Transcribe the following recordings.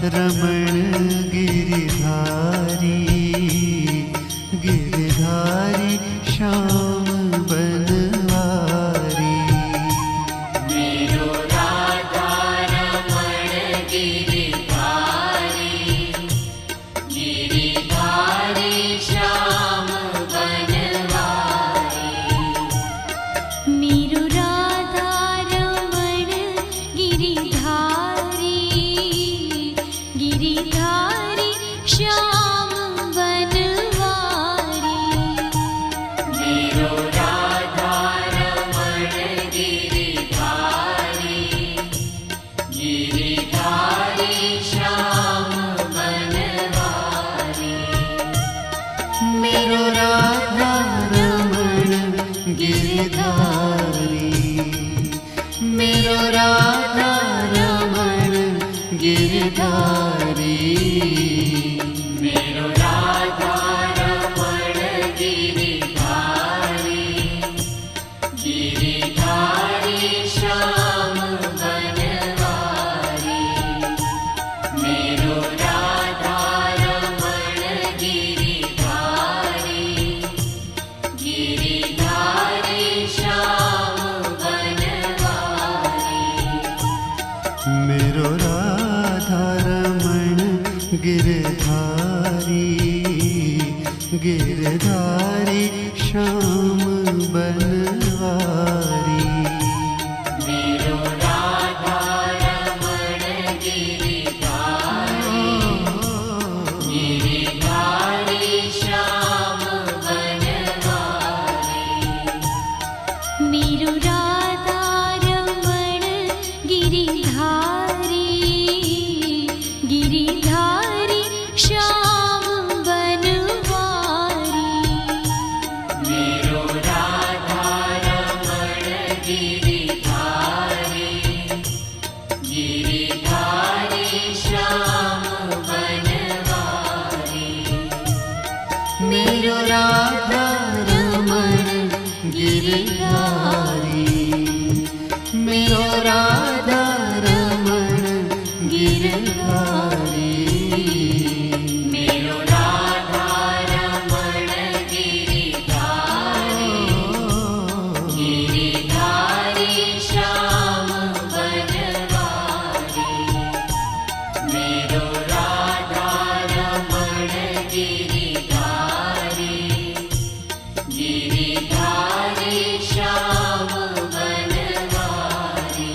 रमण गिरधारी, गिरधारी श्याम बनवारी। मेरो राधा रमण गिरधारी, गिरधारी श्याम बनवारी। मेरो राधा रमण गिरधारी, गिरधारी श्याम बनवारी। मेरो राधा रमण गिरधारी, गिरधारी श्याम बनवारी। मेरो राधा रमण गिरधारी, मेरो राधा रमण गिरधारी। मेरो राधा रमण गिरधारी, गिरधारी श्याम बनवारी। मेरो राधा रमण गिरधारी, गिरधारी श्याम बनवारी। मेरो राधा रमण गिरधारी, गिरधारी श्याम बनवारी। मेरो राधा रमण गिरधारी, गिरधारी श्याम बनवारी। मेरो राधा रमण गिरधारी, गिरधारी श्याम बनवारी। मेरो राधा रमण गिरधारी, गिरधारी श्याम बनवारी। मेरो राधा रमण गिरधारी, मेरो राधा रमण गिरधारी। मेरो राधा रमण गिरधारी, गिरधारी श्याम बनवारी। मेरो राधा रमण गिरधारी, गिरधारी श्याम बनवारी।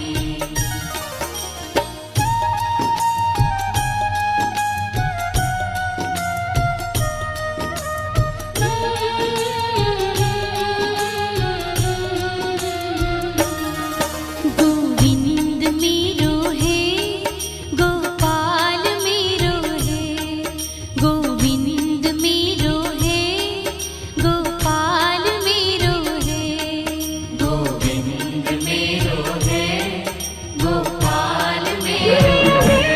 गोविंद मेरो है, गोपाल मेरो है। गोविंद मेरो है, गोपाल मेरो है। गोविंद मेरो है, गोपाल मेरो है।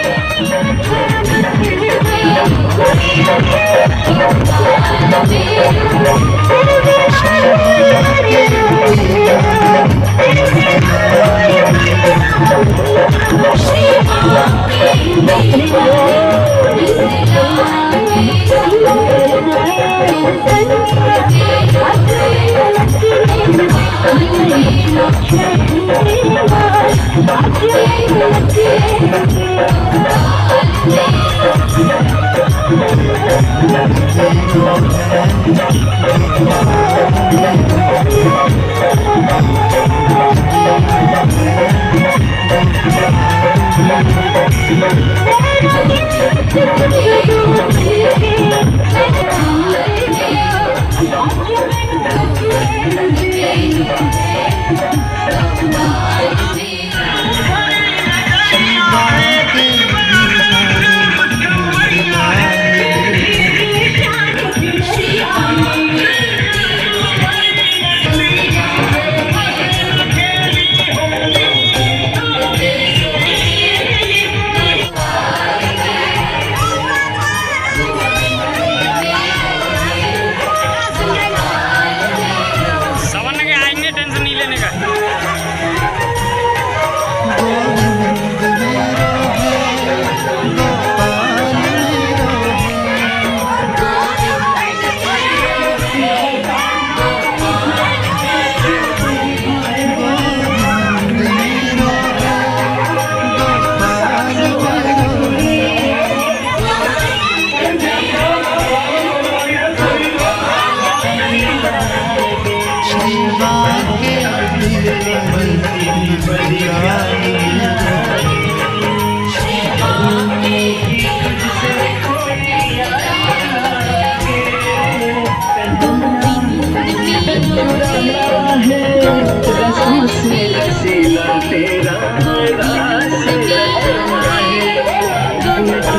है